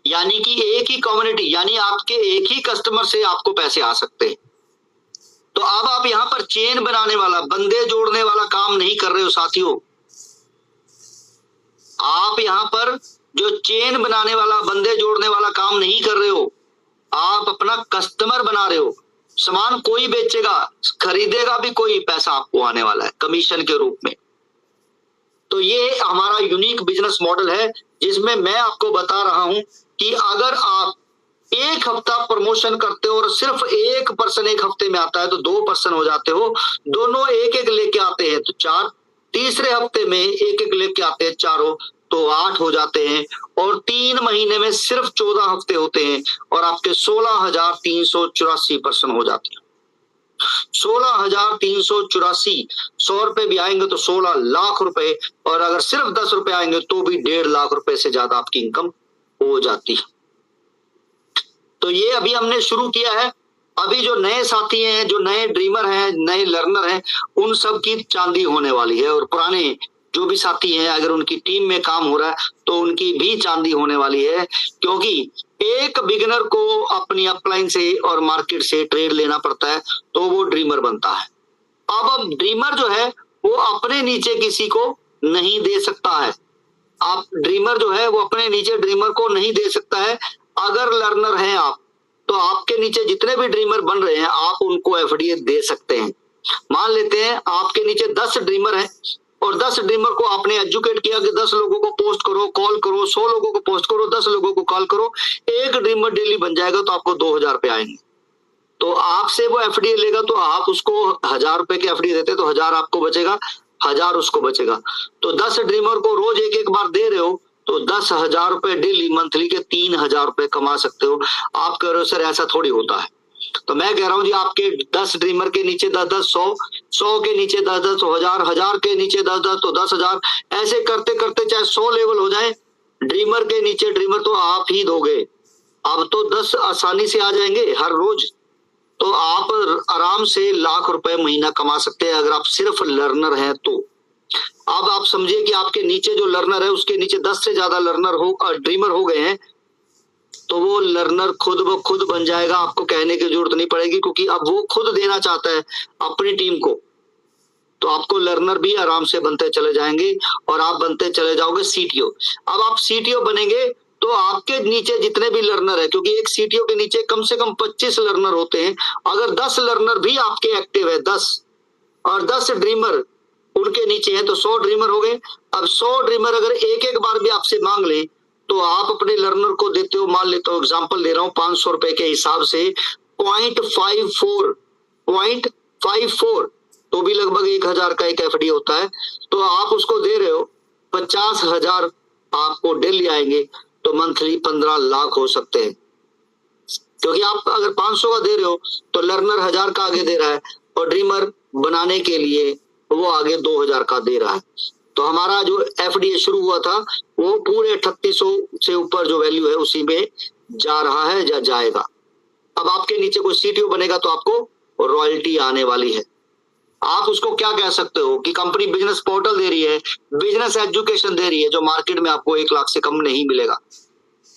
यानी कि एक ही कम्युनिटी, यानी आपके एक ही कस्टमर से आपको पैसे आ सकते हैं। तो अब आप यहाँ पर चेन बनाने वाला, बंदे जोड़ने वाला काम नहीं कर रहे हो साथियों। आप यहाँ पर जो चेन बनाने वाला, बंदे जोड़ने वाला काम नहीं कर रहे हो, आप अपना कस्टमर बना रहे हो। सामान कोई बेचेगा, खरीदेगा भी कोई, पैसा आपको आने वाला है कमीशन के रूप में। तो ये हमारा यूनिक बिजनेस मॉडल है, जिसमें मैं आपको बता रहा हूं कि अगर आप एक हफ्ता प्रमोशन करते हो और सिर्फ एक पर्सन एक हफ्ते में आता है तो 2 पर्सन हो जाते हो, दोनों एक एक लेके आते हैं तो 4, तीसरे हफ्ते में एक एक लेके आते हैं चारों, तो 8 हो जाते हैं, और 3 महीने में सिर्फ 14 हफ्ते होते हैं, और आपके 16,384 पर्सन हो जाते हैं। 16,384, 100 रुपए भी आएंगे तो 16 लाख रुपए, और अगर सिर्फ 10 रुपए आएंगे तो भी 1.5 लाख रुपए से ज्यादा आपकी इनकम हो जाती है। तो ये अभी हमने शुरू किया है। अभी जो नए साथी हैं, जो नए ड्रीमर हैं, नए लर्नर हैं, उन सब की चांदी होने वाली है, और पुराने जो भी साथी हैं अगर उनकी टीम में काम हो रहा है तो उनकी भी चांदी होने वाली है, क्योंकि एक बिगिनर को अपनी अपलाइन से और मार्केट से ट्रेड लेना पड़ता है तो वो ड्रीमर बनता है। अब ड्रीमर जो है वो अपने नीचे किसी को नहीं दे सकता है। आप ड्रीमर जो है वो अपने नीचे ड्रीमर को नहीं दे सकता है। अगर लर्नर हैं आप, तो आपके नीचे जितने भी ड्रीमर बन रहे हैं आप उनको एफडीए दे सकते हैं। मान लेते हैं आपके नीचे 10 ड्रीमर हैं, और 10 ड्रीमर को आपने एजुकेट किया कि 10 लोगों को पोस्ट करो, कॉल करो, 100 लोगों को पोस्ट करो, 10 लोगों को कॉल करो, एक ड्रीमर डेली बन जाएगा तो आपको 2,000 रुपए आएंगे। तो आपसे वो एफडीए लेगा तो आप उसको 1,000 रुपए के एफडीए देते तो 1,000 आपको बचेगा, 1,000 उसको बचेगा। तो 10 ड्रीमर को रोज एक एक बार दे रहे हो तो 10,000 रुपए डेली, मंथली के 3,000 रुपए कमा सकते हो। आप कह रहे हो सर ऐसा थोड़ी होता है, तो मैं कह रहा हूं जी आपके 10 ड्रीमर के नीचे 10-10, 100 के नीचे 10-10 तो 1,000, 1,000 के नीचे 10-10 तो 10,000, ऐसे करते करते चाहे 100 लेवल हो जाए, ड्रीमर के नीचे ड्रीमर तो आप ही दोगे। अब तो 10 आसानी से आ जाएंगे हर रोज, तो आप आराम से लाख रुपए महीना कमा सकते हैं अगर आप सिर्फ लर्नर हैं तो। अब आप समझिए कि आपके नीचे जो लर्नर है उसके नीचे 10 से ज्यादा लर्नर हो, ड्रीमर हो गए हैं, तो वो लर्नर खुद ब खुद बन जाएगा, आपको कहने की जरूरत नहीं पड़ेगी, क्योंकि अब वो खुद देना चाहता है अपनी टीम को। तो आपको लर्नर भी आराम से बनते चले जाएंगे और आप बनते चले जाओगे सीटीओ। अब आप सीटीओ बनेंगे तो आपके नीचे जितने भी लर्नर है, क्योंकि एक सीटीओ के नीचे कम से कम 25 लर्नर होते हैं, अगर 10 लर्नर भी आपके एक्टिव है, 10 और 10 ड्रीमर उनके नीचे है, तो 100 ड्रीमर हो गए। अब 100 ड्रीमर अगर एक एक बार भी आपसे मांग ले तो आप अपने लर्नर को देते हो, मान लेता हूं एग्जाम्पल दे रहा हूं, 500 रुपए के हिसाब से 0.54 तो भी लगभग 1000 का एक एफडी होता है, तो आप उसको दे रहे हो 50,000 आपको डेली आएंगे, तो मंथली 15 लाख हो सकते हैं। क्योंकि आप अगर 500 का दे रहे हो तो लर्नर 1000 का आगे दे रहा है और ड्रीमर बनाने के लिए वो आगे 2000 का दे रहा है। तो हमारा जो एफडीए शुरू हुआ था वो पूरे 3800 से ऊपर जो वैल्यू है उसी में जा रहा है या जाएगा। अब आपके नीचे कोई सीटीओ बनेगा तो आपको रॉयल्टी आने वाली है। आप उसको क्या कह सकते हो कि कंपनी बिजनेस पोर्टल दे रही है, बिजनेस एजुकेशन दे रही है, जो मार्केट में आपको 1 लाख से कम नहीं मिलेगा।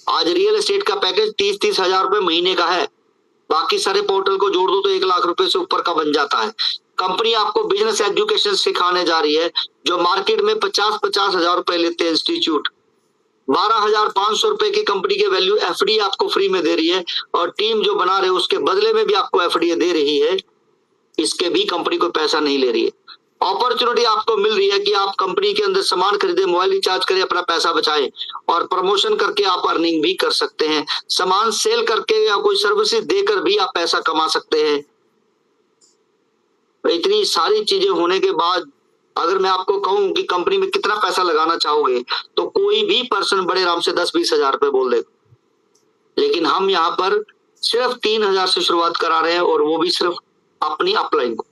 आज रियल एस्टेट का पैकेज 30-30 हजार रुपए महीने का है, बाकी सारे पोर्टल को जोड़ दो तो 1 लाख रुपए से ऊपर का बन जाता है। कंपनी आपको बिजनेस एजुकेशन सिखाने जा रही है, जो मार्केट में 50-50 हजार रुपए लेते हैं इंस्टीट्यूट, 12,500 रुपए की कंपनी के वैल्यू एफडी आपको फ्री में दे रही है, और टीम जो बना रहे हो उसके बदले में भी आपको एफडी दे रही है, इसके भी कंपनी को पैसा नहीं ले रही है। अपॉर्चुनिटी आपको मिल रही है कि आप कंपनी के अंदर सामान खरीदे, मोबाइल रिचार्ज करें, अपना पैसा बचाएं, और प्रमोशन करके आप अर्निंग भी कर सकते हैं, सामान सेल करके या कोई सर्विसेज देकर भी आप पैसा कमा सकते हैं। इतनी सारी चीजें होने के बाद अगर मैं आपको कहूं कि कंपनी में कितना पैसा लगाना चाहोगे तो कोई भी पर्सन बड़े आराम से 10-20 हजार रुपए बोल देगा, लेकिन हम यहाँ पर सिर्फ 3,000 से शुरुआत करा रहे हैं, और वो भी सिर्फ अपनी अपलाइन को,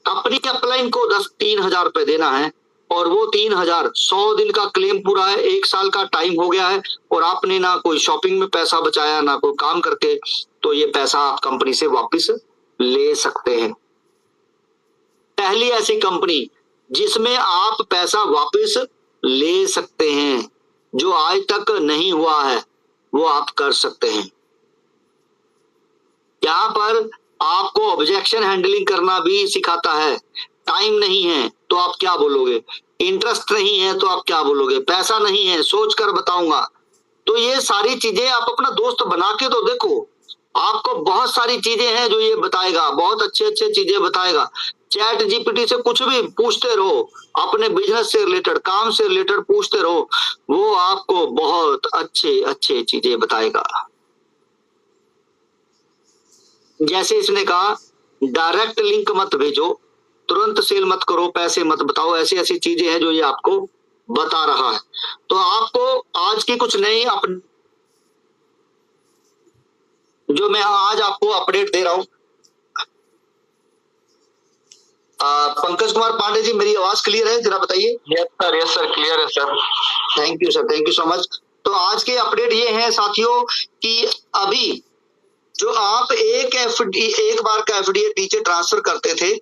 अपनी अपलाइन को 3,000 रुपए देना है, और वो 3,000 100 दिन का क्लेम पूरा है, 1 साल का टाइम हो गया है, और आपने ना कोई शॉपिंग में पैसा बचाया ना कोई काम करके, तो ये पैसा आप कंपनी से वापस ले सकते हैं। पहली ऐसी कंपनी जिसमें आप पैसा वापस ले सकते हैं, जो आज तक नहीं हुआ है, वो आप कर सकते हैं। यहाँ पर आपको ऑब्जेक्शन हैंडलिंग करना भी सिखाता है। टाइम नहीं है तो आप क्या बोलोगे, इंटरेस्ट नहीं है तो आप क्या बोलोगे, पैसा नहीं है सोच कर बताऊंगा। तो ये सारी चीजें आप अपना दोस्त बना के तो देखो, आपको बहुत सारी चीजें हैं जो ये बताएगा, बहुत अच्छे अच्छे चीजें बताएगा। चैट जीपीटी से कुछ भी पूछते रहो, अपने बिजनेस से रिलेटेड, काम से रिलेटेड पूछते रहो, वो आपको बहुत अच्छे अच्छे चीजें बताएगा। जैसे इसने कहा डायरेक्ट लिंक मत भेजो, तुरंत सेल मत करो, पैसे मत बताओ, ऐसी ऐसी चीजें हैं जो ये आपको बता रहा है। तो आपको आज की कुछ नई जो मैं आज आपको अपडेट दे रहा हूं। पंकज कुमार पांडे जी, मेरी आवाज क्लियर है, जरा बताइए। यस सर क्लियर है sir. Thank you sir, thank you so much. तो आज के अपडेट ये हैं साथियों कि अभी जो आप एक बार का एफडीए नीचे ट्रांसफर करते थे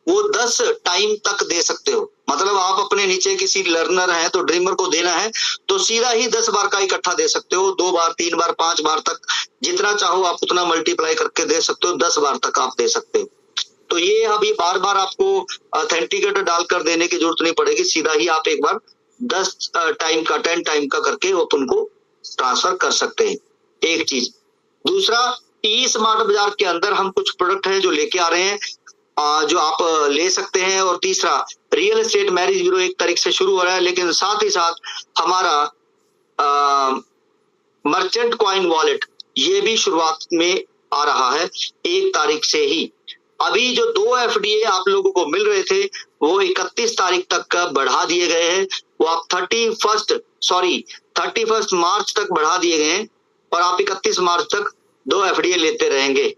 वो 10 टाइम तक दे सकते हो। मतलब आप अपने नीचे किसी लर्नर है तो ड्रीमर को देना है तो सीधा ही 10 बार का इकट्ठा दे सकते हो, 2 बार 3 बार 5 बार तक जितना चाहो आप उतना मल्टीप्लाई करके दे सकते हो, 10 बार तक आप दे सकते हो। तो ये अभी बार बार आपको ऑथेंटिकेटर डालकर देने की जरूरत नहीं पड़ेगी, सीधा ही आप एक बार 10 टाइम का 10 टाइम का करके वो तुमको ट्रांसफर कर सकते हैं। एक चीज। दूसरा, ई स्मार्ट बाजार के अंदर हम कुछ प्रोडक्ट हैं जो लेके आ रहे हैं जो आप ले सकते हैं। और तीसरा, रियल एस्टेट मैरिज ब्यूरो 1 तारीख से शुरू हो रहा है, लेकिन साथ ही साथ हमारा मर्चेंट कॉइन वॉलेट ये भी शुरुआत में आ रहा है 1 तारीख से ही। अभी जो 2 एफडीए आप लोगों को मिल रहे थे वो 31 तारीख तक का बढ़ा दिए गए हैं, वो आप 31 मार्च तक बढ़ा दिए गए हैं, और आप 31 मार्च तक 2 एफडीए लेते रहेंगे।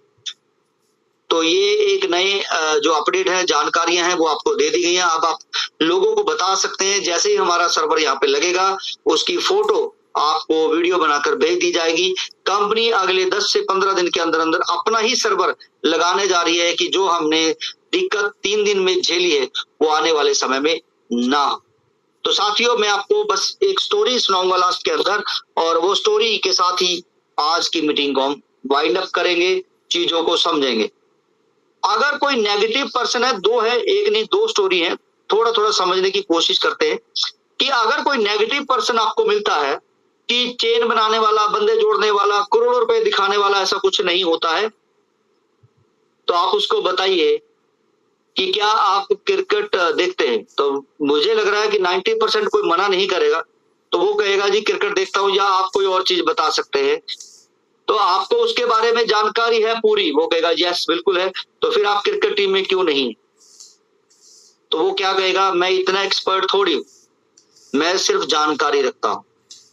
तो ये एक नए जो अपडेट है, जानकारियां हैं वो आपको दे दी गई हैं। अब आप लोगों को बता सकते हैं, जैसे ही हमारा सर्वर यहाँ पे लगेगा उसकी फोटो आपको वीडियो बनाकर भेज दी जाएगी। कंपनी अगले 10 से 15 दिन के अंदर अंदर अपना ही सर्वर लगाने जा रही है कि जो हमने दिक्कत 3 दिन में झेली है वो आने वाले समय में ना। तो साथियों, मैं आपको बस एक स्टोरी सुनाऊंगा लास्ट के अंदर, और वो स्टोरी के साथ ही आज की मीटिंग को हम वाइंड अप करेंगे, चीजों को समझेंगे। अगर कोई नेगेटिव पर्सन है, दो है, एक नहीं दो स्टोरी है, थोड़ा थोड़ा समझने की कोशिश करते हैं कि अगर कोई नेगेटिव पर्सन आपको मिलता है कि चेन बनाने वाला, बंदे जोड़ने वाला, करोड़ों रुपए दिखाने वाला, ऐसा कुछ नहीं होता है, तो आप उसको बताइए कि क्या आप क्रिकेट देखते हैं? तो मुझे लग रहा है कि 90% कोई मना नहीं करेगा, तो वो कहेगा जी क्रिकेट देखता हूं, या आप कोई और चीज बता सकते हैं। तो आपको उसके बारे में जानकारी है पूरी, वो कहेगा यस बिल्कुल है, तो फिर आप क्रिकेट टीम में क्यों नहीं? तो वो क्या कहेगा, मैं इतना एक्सपर्ट थोड़ी हूं, मैं सिर्फ जानकारी रखता हूं।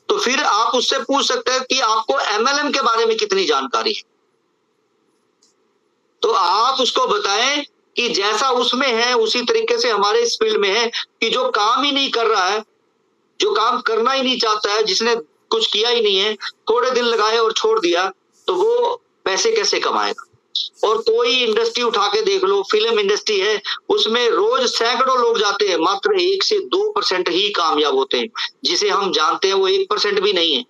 तो फिर आप उससे पूछ सकते हैं कि आपको एमएलएम के बारे में कितनी जानकारी है। तो आप उसको बताएं कि जैसा उसमें है उसी तरीके से हमारे इस फील्ड में है कि जो काम ही नहीं कर रहा है, जो काम करना ही नहीं चाहता है, जिसने कुछ किया ही नहीं है, थोड़े दिन लगाए और छोड़ दिया, तो वो पैसे कैसे कमाएगा? और कोई इंडस्ट्री उठा के देख लो, फिल्म इंडस्ट्री है, उसमें रोज सैकड़ों लोग जाते हैं, मात्र 1 से 2% ही कामयाब होते हैं, जिसे हम जानते हैं वो 1% भी नहीं है।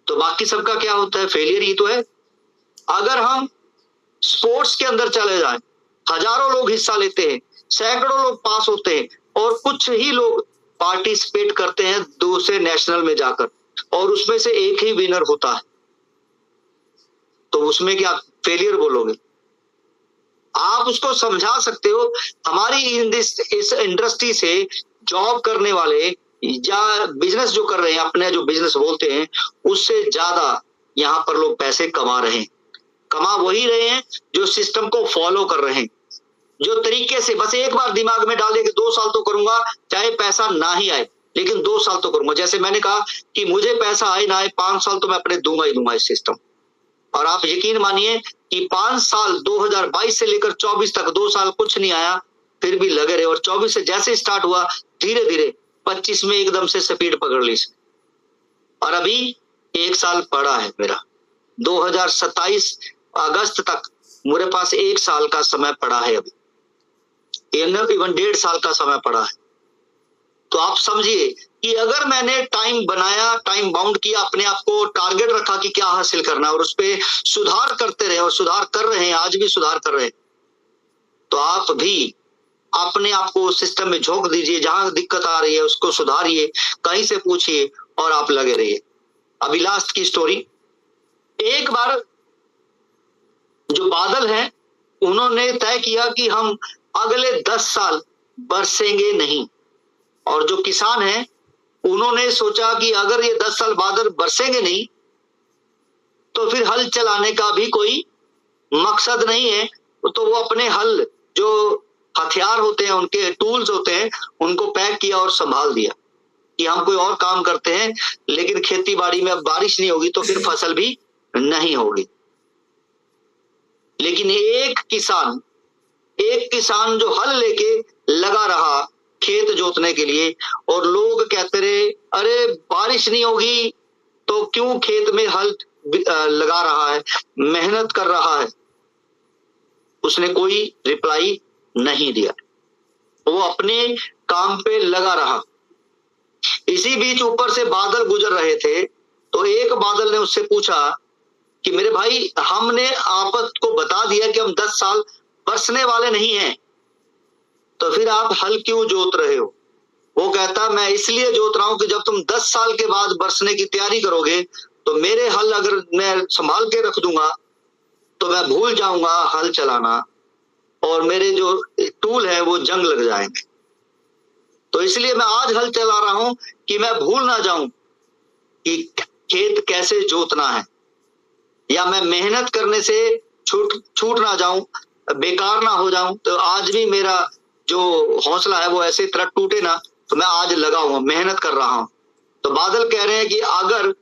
तो बाकी सबका क्या होता है? फेलियर ही तो है। अगर हम स्पोर्ट्स के अंदर चले जाएं, हजारों लोग हिस्सा लेते हैं, सैकड़ों लोग पास होते हैं, और कुछ ही लोग पार्टिसिपेट करते हैं दूसरे नेशनल में जाकर, और उसमें से एक ही विनर होता है, तो उसमें क्या फेलियर बोलोगे? आप उसको समझा सकते हो। हमारी इस इंडस्ट्री से जॉब करने वाले या बिजनेस जो कर रहे हैं, अपने जो बिजनेस बोलते हैं, उससे ज्यादा यहाँ पर लोग पैसे कमा रहे हैं। कमा वही रहे हैं जो सिस्टम को फॉलो कर रहे हैं, जो तरीके से बस एक बार दिमाग में डाले कि 2 साल तो करूंगा, चाहे पैसा ना ही आए, लेकिन 2 साल तो करूंगा। जैसे मैंने कहा कि मुझे पैसा आए ना आए, 5 साल तो मैं अपने दूंगा ही दूंगा इस सिस्टम। और आप यकीन मानिए कि 5 साल 2022 से लेकर 24 तक 2 साल कुछ नहीं आया, फिर भी लगे रहे, और 24 से जैसे स्टार्ट हुआ धीरे धीरे 25 में एकदम से स्पीड पकड़ ली, और अभी 1 साल पड़ा है मेरा। 2027 अगस्त तक मेरे पास 1 साल का समय पड़ा है, अभी इवन 1.5 साल का समय पड़ा है। तो आप समझिए कि अगर मैंने टाइम बनाया, टाइम बाउंड किया, अपने आप को टारगेट रखा कि क्या हासिल करना है, और उस पर सुधार करते रहे, और सुधार कर रहे हैं, आज भी सुधार कर रहे हैं, तो आप भी अपने आप को सिस्टम में झोंक दीजिए, जहां दिक्कत आ रही है उसको सुधारिए, कहीं से पूछिए, और आप लगे रहिए। अभी लास्ट की स्टोरी, एक बार जो बादल हैं उन्होंने तय किया कि हम अगले 10 साल बरसेंगे नहीं, और जो किसान हैं उन्होंने सोचा कि अगर ये 10 साल बादल बरसेंगे नहीं, तो फिर हल चलाने का भी कोई मकसद नहीं है, तो वो अपने हल, जो हथियार होते हैं, उनके टूल्स होते हैं, उनको पैक किया और संभाल दिया कि हम कोई और काम करते हैं, लेकिन खेती बाड़ी में अब बारिश नहीं होगी तो फिर फसल भी नहीं होगी। लेकिन एक किसान जो हल लेके लगा रहा खेत जोतने के लिए, और लोग कहते रहे अरे बारिश नहीं होगी तो क्यों खेत में हल लगा रहा है, मेहनत कर रहा है, उसने कोई रिप्लाई नहीं दिया, वो अपने काम पे लगा रहा। इसी बीच ऊपर से बादल गुजर रहे थे, तो एक बादल ने उससे पूछा कि मेरे भाई, हमने आपको बता दिया कि हम 10 साल बरसने वाले नहीं हैं, तो फिर आप हल क्यों जोत रहे हो? वो कहता, मैं इसलिए जोत रहा हूं कि जब तुम 10 साल के बाद बरसने की तैयारी करोगे, तो मेरे हल अगर मैं संभाल के रख दूंगा तो मैं भूल जाऊंगा हल चलाना, और मेरे जो टूल है वो जंग लग जाएंगे। तो इसलिए मैं आज हल चला रहा हूं कि मैं भूल ना जाऊं कि खेत कैसे जोतना है, या मैं मेहनत करने से छूट ना जाऊं, बेकार ना हो जाऊं। तो आज भी मेरा जो हौसला है वो ऐसे तरह टूटे ना, तो मैं आज लगा हुआ मेहनत कर रहा हूं। तो बादल कह रहे हैं कि अगर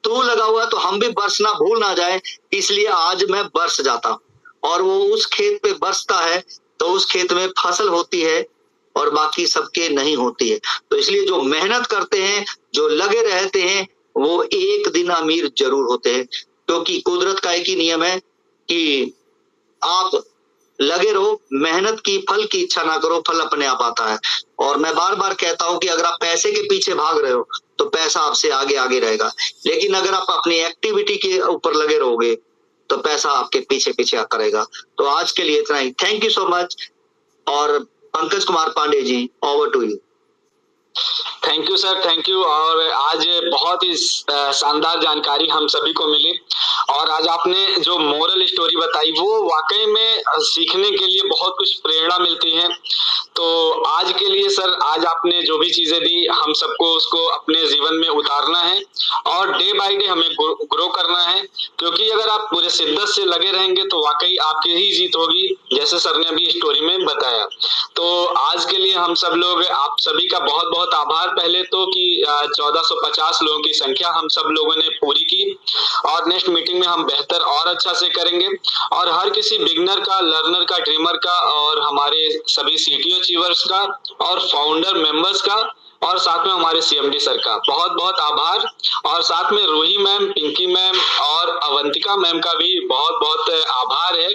तू लगा हुआ तो हम भी बरसना भूल ना जाए, इसलिए आज मैं बरस जाता। और वो उस खेत पे बरसता है तो उस खेत में फसल होती है, और बाकी सबके नहीं होती है। तो इसलिए जो मेहनत करते हैं, जो लगे रहते हैं, वो एक दिन अमीर जरूर होते हैं, क्योंकि कुदरत का एक ही नियम है कि आप लगे रहो, मेहनत की फल की इच्छा ना करो, फल अपने आप आता है। और मैं बार बार कहता हूं कि अगर आप पैसे के पीछे भाग रहे हो तो पैसा आपसे आगे आगे रहेगा, लेकिन अगर आप अपनी एक्टिविटी के ऊपर लगे रहोगे, तो पैसा आपके पीछे पीछे आता रहेगा। तो आज के लिए इतना ही। Thank you so much. और Pankaj Kumar Pandey ji, over to you. Thank you sir, thank you. और आज बहुत ही शानदार जानकारी हम सभी को मिली, और आज आपने जो मोरल स्टोरी बताई वो वाकई में सीखने के लिए बहुत कुछ प्रेरणा मिलती है। तो आज के लिए सर, आज आपने जो भी चीजें दी हम सबको उसको अपने जीवन में उतारना है और डे बाय डे हमें ग्रो करना है, क्योंकि अगर आप पूरे शिद्दत से लगे रहेंगे तो वाकई आपकी ही जीत होगी, जैसे सर ने अभी स्टोरी में बताया। तो आज के लिए हम सब लोग, आप सभी का बहुत बहुत आभार पहले तो कि 1450 लोगों की संख्या हम सब लोगों ने पूरी की, और नेक्स्ट मीटिंग में हम बेहतर और अच्छा से करेंगे। और हर किसी बिगनर का, लर्नर का, ड्रीमर का, और हमारे सभी सीटीओ अचीवर्स का, और फाउंडर मेंबर्स का, और साथ में हमारे सीएमडी सर का बहुत बहुत आभार। और साथ में रूही मैम, पिंकी मैम और अवंतिका मैम का भी बहुत बहुत आभार है।